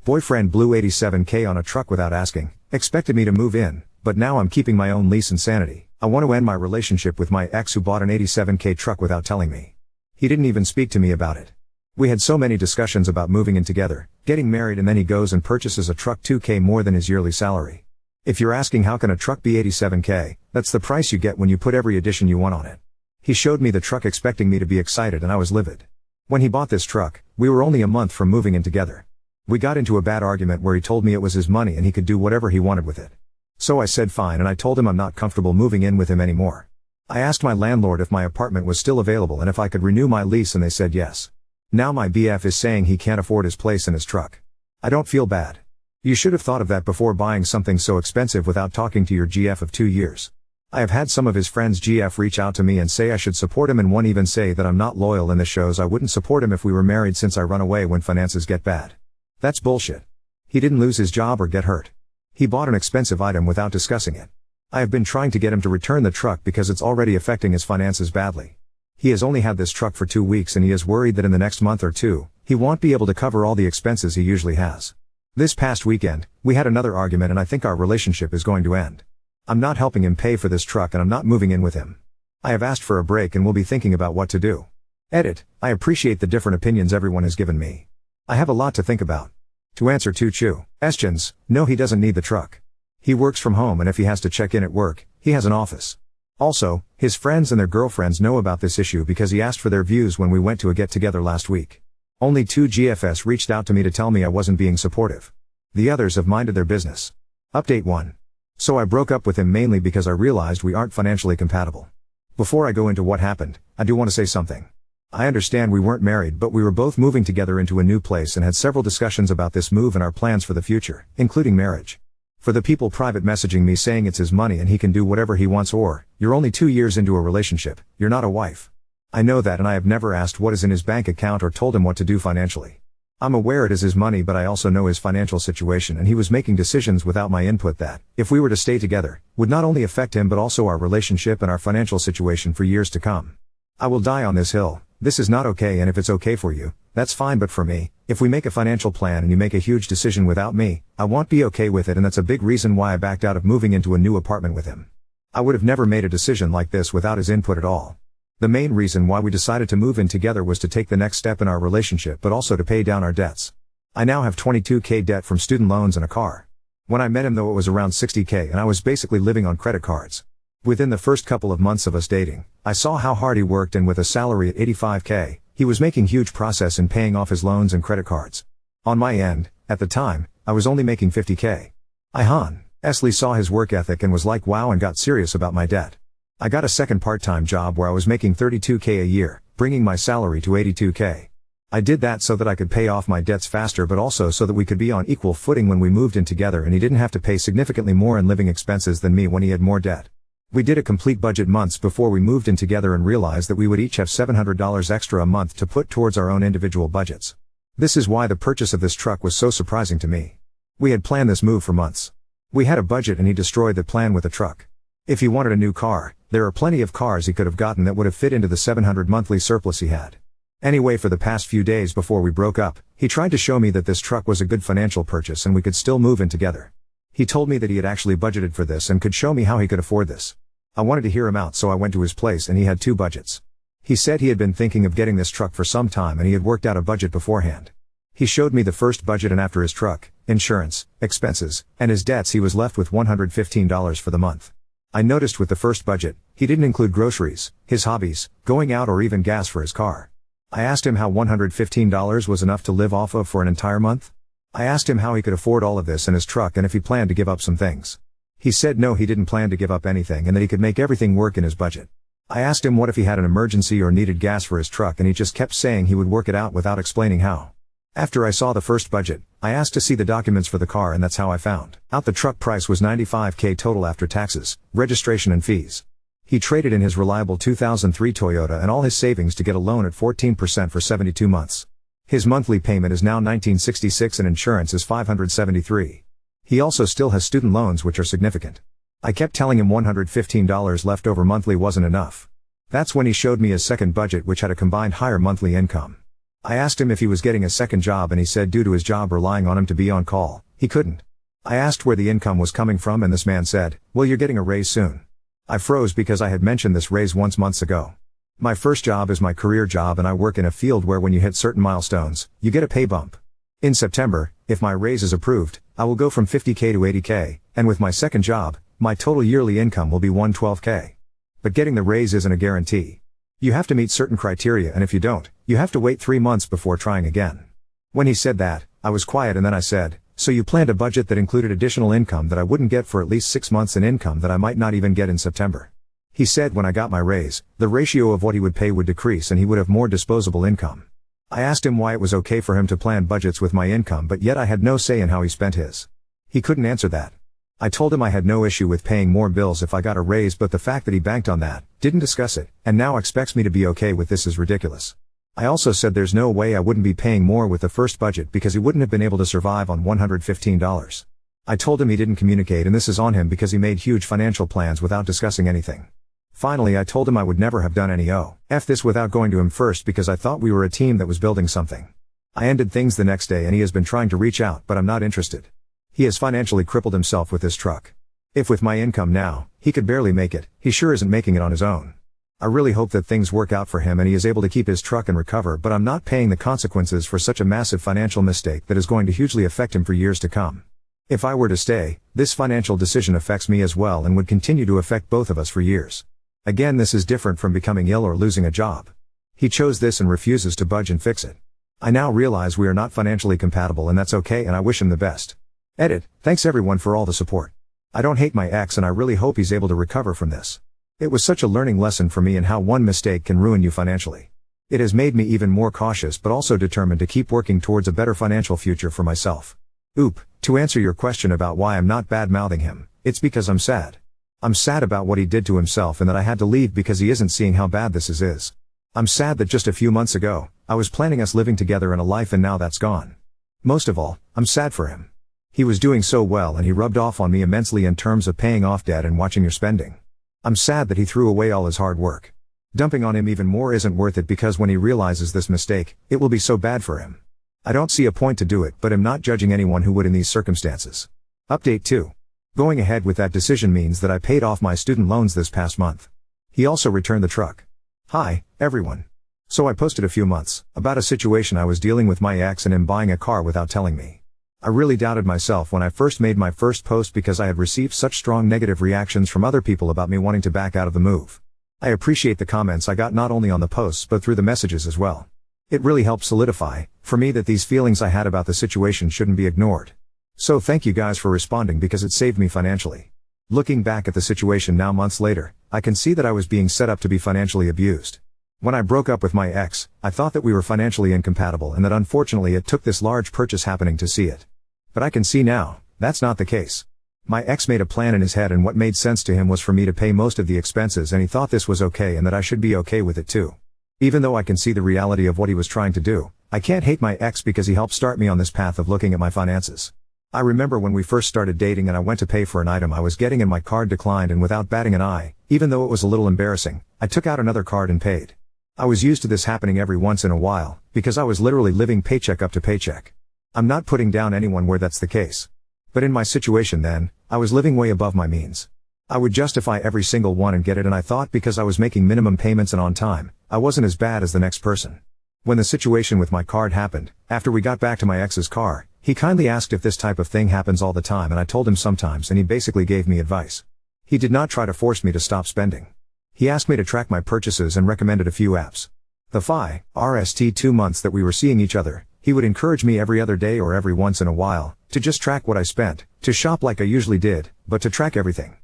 Boyfriend blew $87K on a truck without asking, expected me to move in, but now I'm keeping my own lease and sanity. I want to end my relationship with my ex who bought an $87K truck without telling me. He didn't even speak to me about it. We had so many discussions about moving in together, getting married, and then he goes and purchases a truck $2K more than his yearly salary. If you're asking how can a truck be $87K, that's the price you get when you put every addition you want on it. He showed me the truck expecting me to be excited and I was livid. When he bought this truck, we were only a month from moving in together. We got into a bad argument where he told me it was his money and he could do whatever he wanted with it. So I said fine, and I told him I'm not comfortable moving in with him anymore. I asked my landlord if my apartment was still available and if I could renew my lease, and they said yes. Now my BF is saying he can't afford his place and his truck. I don't feel bad. You should have thought of that before buying something so expensive without talking to your GF of 2 years. I have had some of his friends' GF reach out to me and say I should support him, and one even say that I'm not loyal, and this shows I wouldn't support him if we were married since I run away when finances get bad. That's bullshit. He didn't lose his job or get hurt. He bought an expensive item without discussing it. I have been trying to get him to return the truck because it's already affecting his finances badly. He has only had this truck for 2 weeks and he is worried that in the next month or two, he won't be able to cover all the expenses he usually has. This past weekend, we had another argument and I think our relationship is going to end. I'm not helping him pay for this truck and I'm not moving in with him. I have asked for a break and will be thinking about what to do. Edit, I appreciate the different opinions everyone has given me. I have a lot to think about. To answer 2 questions, no, he doesn't need the truck. He works from home, and if he has to check in at work, he has an office. Also, his friends and their girlfriends know about this issue because he asked for their views when we went to a get-together last week. Only 2 GFS reached out to me to tell me I wasn't being supportive. The others have minded their business. Update 1. So I broke up with him mainly because I realized we aren't financially compatible. Before I go into what happened, I do want to say something. I understand we weren't married, but we were both moving together into a new place and had several discussions about this move and our plans for the future, including marriage. For the people private messaging me saying it's his money and he can do whatever he wants, or, you're only 2 years into a relationship, you're not a wife. I know that, and I have never asked what is in his bank account or told him what to do financially. I'm aware it is his money, but I also know his financial situation, and he was making decisions without my input that, if we were to stay together, would not only affect him but also our relationship and our financial situation for years to come. I will die on this hill. This is not okay, and if it's okay for you, that's fine, but for me, if we make a financial plan and you make a huge decision without me, I won't be okay with it, and that's a big reason why I backed out of moving into a new apartment with him. I would have never made a decision like this without his input at all. The main reason why we decided to move in together was to take the next step in our relationship, but also to pay down our debts. I now have $22K debt from student loans and a car. When I met him, though, it was around $60K, and I was basically living on credit cards. Within the first couple of months of us dating, I saw how hard he worked, and with a salary at $85K, he was making huge progress in paying off his loans and credit cards. On my end, at the time, I was only making $50K. I honestly saw his work ethic and was like wow, and got serious about my debt. I got a second part-time job where I was making $32K a year, bringing my salary to $82K. I did that so that I could pay off my debts faster, but also so that we could be on equal footing when we moved in together, and he didn't have to pay significantly more in living expenses than me when he had more debt. We did a complete budget months before we moved in together and realized that we would each have $700 extra a month to put towards our own individual budgets. This is why the purchase of this truck was so surprising to me. We had planned this move for months. We had a budget and he destroyed the plan with a truck. If he wanted a new car, there are plenty of cars he could have gotten that would have fit into the $700 monthly surplus he had. Anyway, for the past few days before we broke up, he tried to show me that this truck was a good financial purchase and we could still move in together. He told me that he had actually budgeted for this and could show me how he could afford this. I wanted to hear him out, so I went to his place and he had 2 budgets. He said he had been thinking of getting this truck for some time and he had worked out a budget beforehand. He showed me the first budget, and after his truck, insurance, expenses, and his debts, he was left with $115 for the month. I noticed with the first budget, he didn't include groceries, his hobbies, going out, or even gas for his car. I asked him how $115 was enough to live off of for an entire month. I asked him how he could afford all of this and his truck, and if he planned to give up some things. He said no, he didn't plan to give up anything and that he could make everything work in his budget. I asked him what if he had an emergency or needed gas for his truck, and he just kept saying he would work it out without explaining how. After I saw the first budget, I asked to see the documents for the car, and that's how I found out the truck price was $95K total after taxes, registration and fees. He traded in his reliable 2003 Toyota and all his savings to get a loan at 14% for 72 months. His monthly payment is now $1,966 and insurance is $573. He also still has student loans, which are significant. I kept telling him $115 left over monthly wasn't enough. That's when he showed me his second budget, which had a combined higher monthly income. I asked him if he was getting a second job and he said due to his job relying on him to be on call, he couldn't. I asked where the income was coming from and this man said, well, you're getting a raise soon. I froze because I had mentioned this raise once months ago. My first job is my career job and I work in a field where when you hit certain milestones, you get a pay bump. In September, if my raise is approved, I will go from 50K to 80K, and with my second job, my total yearly income will be 112K. But getting the raise isn't a guarantee. You have to meet certain criteria and if you don't, you have to wait 3 months before trying again. When he said that, I was quiet and then I said, so you planned a budget that included additional income that I wouldn't get for at least 6 months and income that I might not even get in September. He said when I got my raise, the ratio of what he would pay would decrease and he would have more disposable income. I asked him why it was okay for him to plan budgets with my income but yet I had no say in how he spent his. He couldn't answer that. I told him I had no issue with paying more bills if I got a raise but the fact that he banked on that, didn't discuss it, and now expects me to be okay with this is ridiculous. I also said there's no way I wouldn't be paying more with the first budget because he wouldn't have been able to survive on $115. I told him he didn't communicate and this is on him because he made huge financial plans without discussing anything. Finally I told him I would never have done any F this without going to him first because I thought we were a team that was building something. I ended things the next day and he has been trying to reach out but I'm not interested. He has financially crippled himself with this truck. If with my income now, he could barely make it, he sure isn't making it on his own. I really hope that things work out for him and he is able to keep his truck and recover but I'm not paying the consequences for such a massive financial mistake that is going to hugely affect him for years to come. If I were to stay, this financial decision affects me as well and would continue to affect both of us for years. Again, this is different from becoming ill or losing a job. He chose this and refuses to budge and fix it. I now realize we are not financially compatible and that's okay and I wish him the best. Edit, thanks everyone for all the support. I don't hate my ex and I really hope he's able to recover from this. It was such a learning lesson for me in how one mistake can ruin you financially. It has made me even more cautious but also determined to keep working towards a better financial future for myself. To answer your question about why I'm not bad-mouthing him, it's because I'm sad. I'm sad about what he did to himself and that I had to leave because he isn't seeing how bad this is. I'm sad that just a few months ago, I was planning us living together in a life and now that's gone. Most of all, I'm sad for him. He was doing so well and he rubbed off on me immensely in terms of paying off debt and watching your spending. I'm sad that he threw away all his hard work. Dumping on him even more isn't worth it because when he realizes this mistake, it will be so bad for him. I don't see a point to do it but am not judging anyone who would in these circumstances. Update 2. Going ahead with that decision means that I paid off my student loans this past month. He also returned the truck. Hi, everyone. So I posted a few months about a situation I was dealing with my ex and him buying a car without telling me. I really doubted myself when I first made my first post because I had received such strong negative reactions from other people about me wanting to back out of the move. I appreciate the comments I got not only on the posts but through the messages as well. It really helped solidify, for me, that these feelings I had about the situation shouldn't be ignored. So thank you guys for responding because it saved me financially. Looking back at the situation now months later, I can see that I was being set up to be financially abused. When I broke up with my ex, I thought that we were financially incompatible and that unfortunately it took this large purchase happening to see it. But I can see now, that's not the case. My ex made a plan in his head and what made sense to him was for me to pay most of the expenses and he thought this was okay and that I should be okay with it too. Even though I can see the reality of what he was trying to do, I can't hate my ex because he helped start me on this path of looking at my finances. I remember when we first started dating and I went to pay for an item I was getting and my card declined and without batting an eye, even though it was a little embarrassing, I took out another card and paid. I was used to this happening every once in a while, because I was literally living paycheck up to paycheck. I'm not putting down anyone where that's the case. But in my situation then, I was living way above my means. I would justify every single one and get it and I thought because I was making minimum payments and on time, I wasn't as bad as the next person. When the situation with my card happened, after we got back to my ex's car, he kindly asked if this type of thing happens all the time and I told him sometimes and he basically gave me advice. He did not try to force me to stop spending. He asked me to track my purchases and recommended a few apps. The first 2 months that we were seeing each other, he would encourage me every other day or every once in a while, to just track what I spent, to shop like I usually did, but to track everything.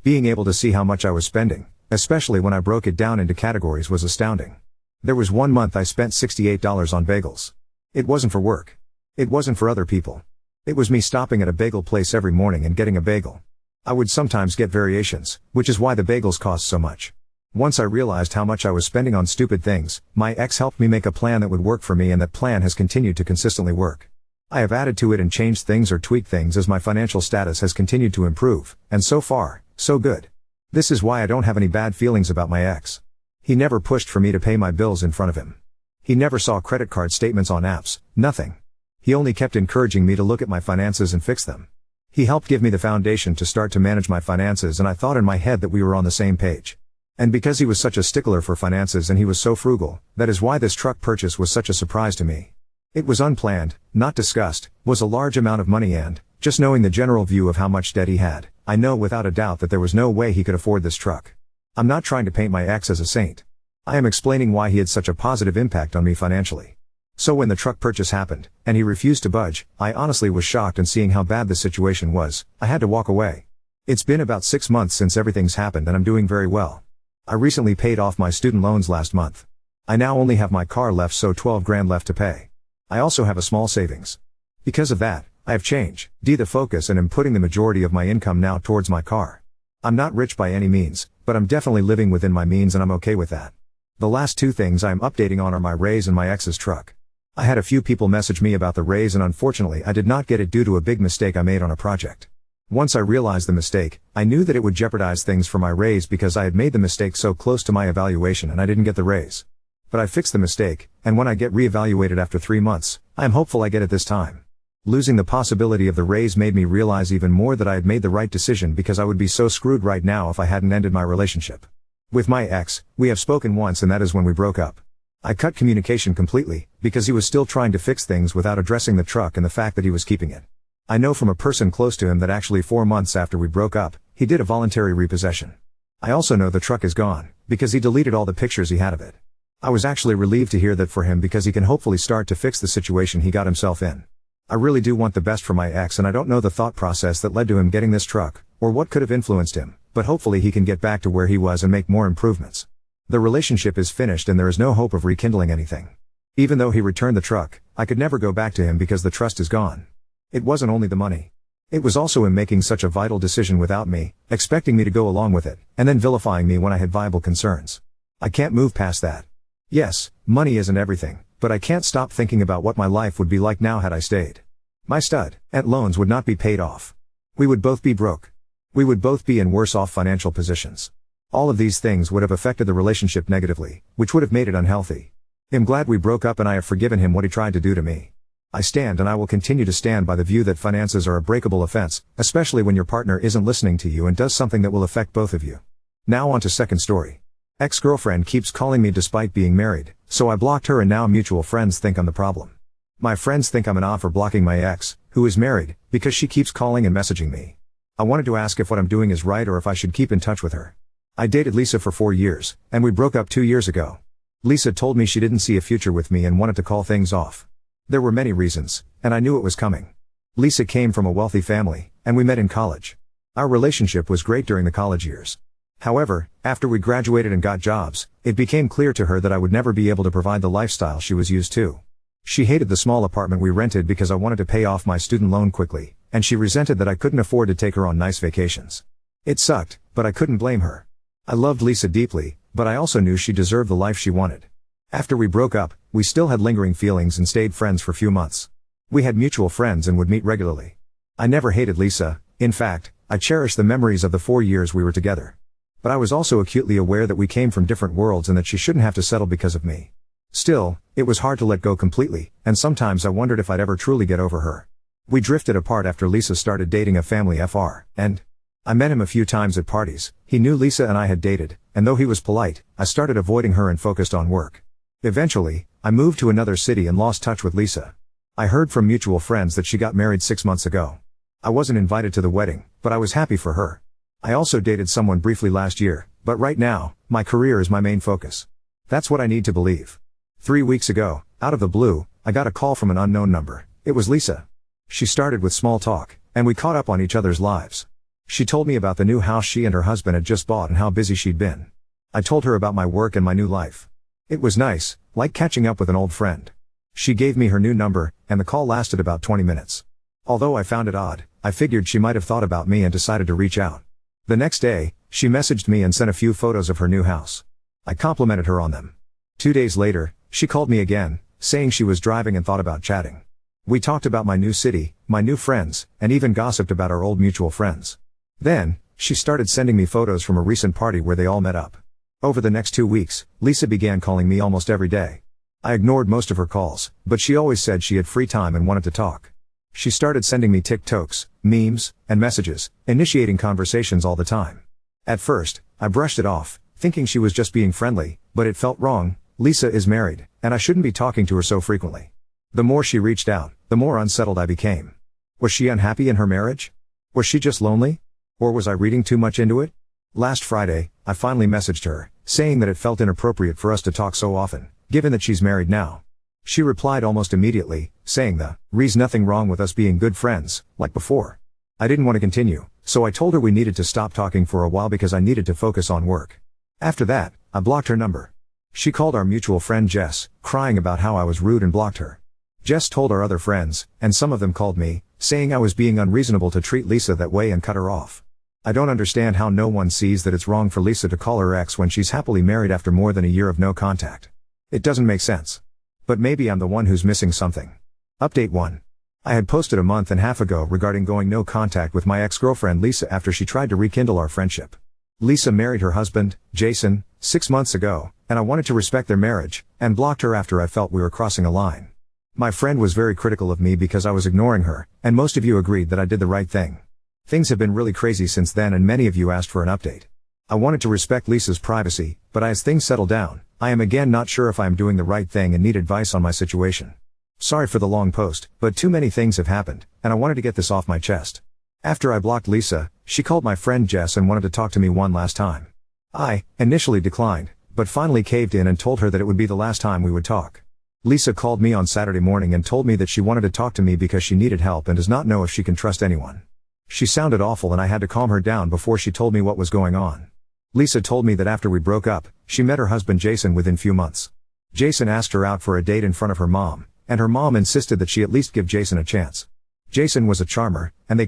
Being able to see how much I was spending, especially when I broke it down into categories, was astounding. There was one month I spent $68 on bagels. It wasn't for work. It wasn't for other people. It was me stopping at a bagel place every morning and getting a bagel. I would sometimes get variations, which is why the bagels cost so much. Once I realized how much I was spending on stupid things, my ex helped me make a plan that would work for me and that plan has continued to consistently work. I have added to it and changed things or tweaked things as my financial status has continued to improve, and so far, so good. This is why I don't have any bad feelings about my ex. He never pushed for me to pay my bills in front of him. He never saw credit card statements on apps, nothing. He only kept encouraging me to look at my finances and fix them. He helped give me the foundation to start to manage my finances, and I thought in my head that we were on the same page. And because he was such a stickler for finances and he was so frugal, that is why this truck purchase was such a surprise to me. It was unplanned, not discussed, was a large amount of money, and, just knowing the general view of how much debt he had, I know without a doubt that there was no way he could afford this truck. I'm not trying to paint my ex as a saint. I am explaining why he had such a positive impact on me financially. So when the truck purchase happened, and he refused to budge, I honestly was shocked, and seeing how bad the situation was, I had to walk away. It's been about 6 months since everything's happened, and I'm doing very well. I recently paid off my student loans last month. I now only have my car left, so 12 grand left to pay. I also have a small savings. Because of that, I have changed the focus and am putting the majority of my income now towards my car. I'm not rich by any means, but I'm definitely living within my means, and I'm okay with that. The last two things I am updating on are my raise and my ex's truck. I had a few people message me about the raise, and unfortunately I did not get it due to a big mistake I made on a project. Once I realized the mistake, I knew that it would jeopardize things for my raise because I had made the mistake so close to my evaluation and I didn't get the raise. But I fixed the mistake, and when I get reevaluated after 3 months, I am hopeful I get it this time. Losing the possibility of the raise made me realize even more that I had made the right decision, because I would be so screwed right now if I hadn't ended my relationship. With my ex, we have spoken once, and that is when we broke up. I cut communication completely, because he was still trying to fix things without addressing the truck and the fact that he was keeping it. I know from a person close to him that actually 4 months after we broke up, he did a voluntary repossession. I also know the truck is gone, because he deleted all the pictures he had of it. I was actually relieved to hear that for him, because he can hopefully start to fix the situation he got himself in. I really do want the best for my ex, and I don't know the thought process that led to him getting this truck, or what could have influenced him, but hopefully he can get back to where he was and make more improvements. The relationship is finished and there is no hope of rekindling anything. Even though he returned the truck, I could never go back to him because the trust is gone. It wasn't only the money. It was also him making such a vital decision without me, expecting me to go along with it, and then vilifying me when I had viable concerns. I can't move past that. Yes, money isn't everything, but I can't stop thinking about what my life would be like now had I stayed. My stud-aunt loans would not be paid off. We would both be broke. We would both be in worse off financial positions. All of these things would have affected the relationship negatively, which would have made it unhealthy. I'm glad we broke up, and I have forgiven him what he tried to do to me. I stand, and I will continue to stand by the view that finances are a breakable offense, especially when your partner isn't listening to you and does something that will affect both of you. Now on to second story. Ex-girlfriend keeps calling me despite being married, so I blocked her, and now mutual friends think I'm the problem. My friends think I'm an off for blocking my ex, who is married, because she keeps calling and messaging me. I wanted to ask if what I'm doing is right or if I should keep in touch with her. I dated Lisa for 4 years, and we broke up 2 years ago. Lisa told me she didn't see a future with me and wanted to call things off. There were many reasons, and I knew it was coming. Lisa came from a wealthy family, and we met in college. Our relationship was great during the college years. However, after we graduated and got jobs, it became clear to her that I would never be able to provide the lifestyle she was used to. She hated the small apartment we rented because I wanted to pay off my student loan quickly, and she resented that I couldn't afford to take her on nice vacations. It sucked, but I couldn't blame her. I loved Lisa deeply, but I also knew she deserved the life she wanted. After we broke up, we still had lingering feelings and stayed friends for a few months. We had mutual friends and would meet regularly. I never hated Lisa. In fact, I cherish the memories of the 4 years we were together. But I was also acutely aware that we came from different worlds and that she shouldn't have to settle because of me. Still, it was hard to let go completely, and sometimes I wondered if I'd ever truly get over her. We drifted apart after Lisa started dating a family FR, and I met him a few times at parties. He knew Lisa and I had dated, and though he was polite, I started avoiding her and focused on work. Eventually, I moved to another city and lost touch with Lisa. I heard from mutual friends that she got married 6 months ago. I wasn't invited to the wedding, but I was happy for her. I also dated someone briefly last year, but right now, my career is my main focus. That's what I need to believe. 3 weeks ago, out of the blue, I got a call from an unknown number. It was Lisa. She started with small talk, and we caught up on each other's lives. She told me about the new house she and her husband had just bought and how busy she'd been. I told her about my work and my new life. It was nice, like catching up with an old friend. She gave me her new number, and the call lasted about 20 minutes. Although I found it odd, I figured she might have thought about me and decided to reach out. The next day, she messaged me and sent a few photos of her new house. I complimented her on them. 2 days later, she called me again, saying she was driving and thought about chatting. We talked about my new city, my new friends, and even gossiped about our old mutual friends. Then, she started sending me photos from a recent party where they all met up. Over the next 2 weeks, Lisa began calling me almost every day. I ignored most of her calls, but she always said she had free time and wanted to talk. She started sending me TikToks, memes, and messages, initiating conversations all the time. At first, I brushed it off, thinking she was just being friendly, but it felt wrong. Lisa is married, and I shouldn't be talking to her so frequently. The more she reached out, the more unsettled I became. Was she unhappy in her marriage? Was she just lonely? Or was I reading too much into it? Last Friday, I finally messaged her, saying that it felt inappropriate for us to talk so often, given that she's married now. She replied almost immediately, saying "Re's nothing wrong with us being good friends, like before." I didn't want to continue, so I told her we needed to stop talking for a while because I needed to focus on work. After that, I blocked her number. She called our mutual friend Jess, crying about how I was rude and blocked her. Jess told our other friends, and some of them called me, saying I was being unreasonable to treat Lisa that way and cut her off. I don't understand how no one sees that it's wrong for Lisa to call her ex when she's happily married after more than a year of no contact. It doesn't make sense. But maybe I'm the one who's missing something. Update 1. I had posted a month and a half ago regarding going no contact with my ex-girlfriend Lisa after she tried to rekindle our friendship. Lisa married her husband, Jason, 6 months ago, and I wanted to respect their marriage, and blocked her after I felt we were crossing a line. My friend was very critical of me because I was ignoring her, and most of you agreed that I did the right thing. Things have been really crazy since then and many of you asked for an update. I wanted to respect Lisa's privacy, but as things settle down, I am again not sure if I am doing the right thing and need advice on my situation. Sorry for the long post, but too many things have happened, and I wanted to get this off my chest. After I blocked Lisa, she called my friend Jess and wanted to talk to me one last time. I initially declined, but finally caved in and told her that it would be the last time we would talk. Lisa called me on Saturday morning and told me that she wanted to talk to me because she needed help and does not know if she can trust anyone. She sounded awful and I had to calm her down before she told me what was going on. Lisa told me that after we broke up, she met her husband Jason within few months. Jason asked her out for a date in front of her mom, and her mom insisted that she at least give Jason a chance. Jason was a charmer, and they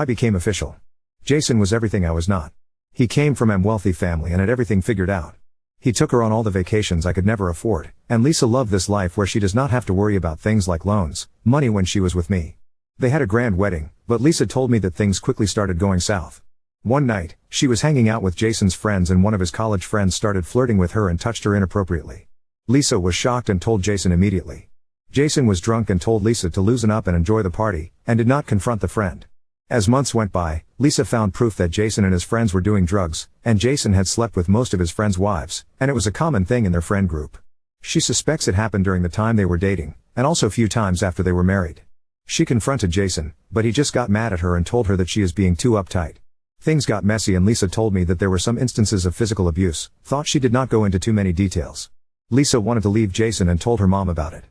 became official. Jason was everything I was not. He came from a wealthy family and had everything figured out. He took her on all the vacations I could never afford, and Lisa loved this life where she does not have to worry about things like loans, money when she was with me. They had a grand wedding, but Lisa told me that things quickly started going south. One night, she was hanging out with Jason's friends and one of his college friends started flirting with her and touched her inappropriately. Lisa was shocked and told Jason immediately. Jason was drunk and told Lisa to loosen up and enjoy the party, and did not confront the friend. As months went by, Lisa found proof that Jason and his friends were doing drugs, and Jason had slept with most of his friends' wives, and it was a common thing in their friend group. She suspects it happened during the time they were dating, and also a few times after they were married. She confronted Jason, but he just got mad at her and told her that she is being too uptight. Things got messy and Lisa told me that there were some instances of physical abuse, thought she did not go into too many details. Lisa wanted to leave Jason and told her mom about it.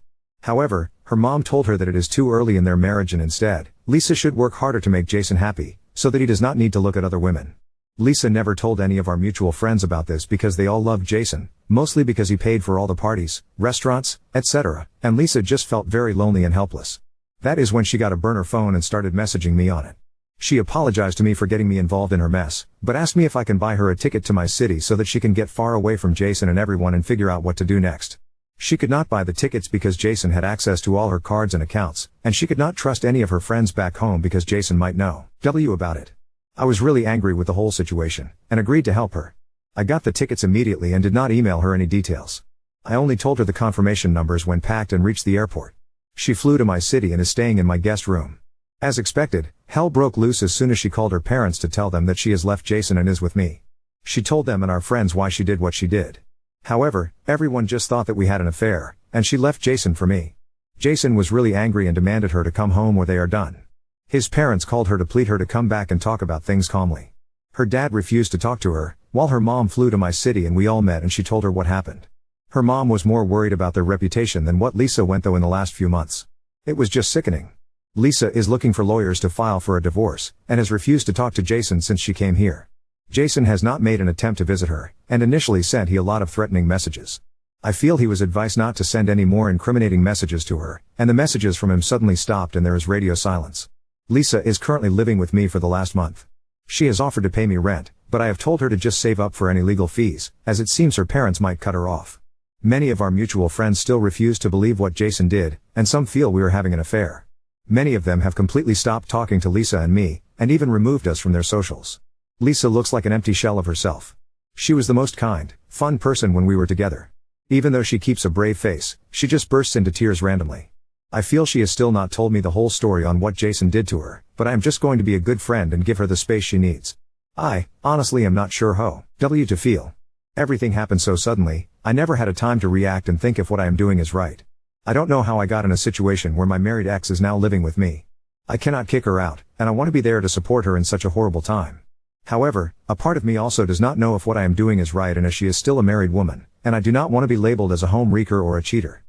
However, her mom told her that it is too early in their marriage and instead, Lisa should work harder to make Jason happy, so that he does not need to look at other women. Lisa never told any of our mutual friends about this because they all loved Jason, mostly because he paid for all the parties, restaurants, etc., and Lisa just felt very lonely and helpless. That is when she got a burner phone and started messaging me on it. She apologized to me for getting me involved in her mess, but asked me if I can buy her a ticket to my city so that she can get far away from Jason and everyone and figure out what to do next. She could not buy the tickets because Jason had access to all her cards and accounts, and she could not trust any of her friends back home because Jason might know about it. I was really angry with the whole situation, and agreed to help her. I got the tickets immediately and did not email her any details. I only told her the confirmation numbers when packed and reached the airport. She flew to my city and is staying in my guest room. As expected, hell broke loose as soon as she called her parents to tell them that she has left Jason and is with me. She told them and our friends why she did what she did. However, everyone just thought that we had an affair, and she left Jason for me. Jason was really angry and demanded her to come home or they are done. His parents called her to plead her to come back and talk about things calmly. Her dad refused to talk to her, while her mom flew to my city and we all met and she told her what happened. Her mom was more worried about their reputation than what Lisa went through in the last few months. It was just sickening. Lisa is looking for lawyers to file for a divorce, and has refused to talk to Jason since she came here. Jason has not made an attempt to visit her, and initially sent a lot of threatening messages. I feel he was advised not to send any more incriminating messages to her, and the messages from him suddenly stopped and there is radio silence. Lisa is currently living with me for the last month. She has offered to pay me rent, but I have told her to just save up for any legal fees, as it seems her parents might cut her off. Many of our mutual friends still refuse to believe what Jason did, and some feel we are having an affair. Many of them have completely stopped talking to Lisa and me, and even removed us from their socials. Lisa looks like an empty shell of herself. She was the most kind, fun person when we were together. Even though she keeps a brave face, she just bursts into tears randomly. I feel she has still not told me the whole story on what Jason did to her, but I am just going to be a good friend and give her the space she needs. I, honestly am not sure how to feel. Everything happened so suddenly, I never had a time to react and think if what I am doing is right. I don't know how I got in a situation where my married ex is now living with me. I cannot kick her out, and I want to be there to support her in such a horrible time. However, a part of me also does not know if what I am doing is right and as she is still a married woman, and I do not want to be labeled as a home wreaker or a cheater.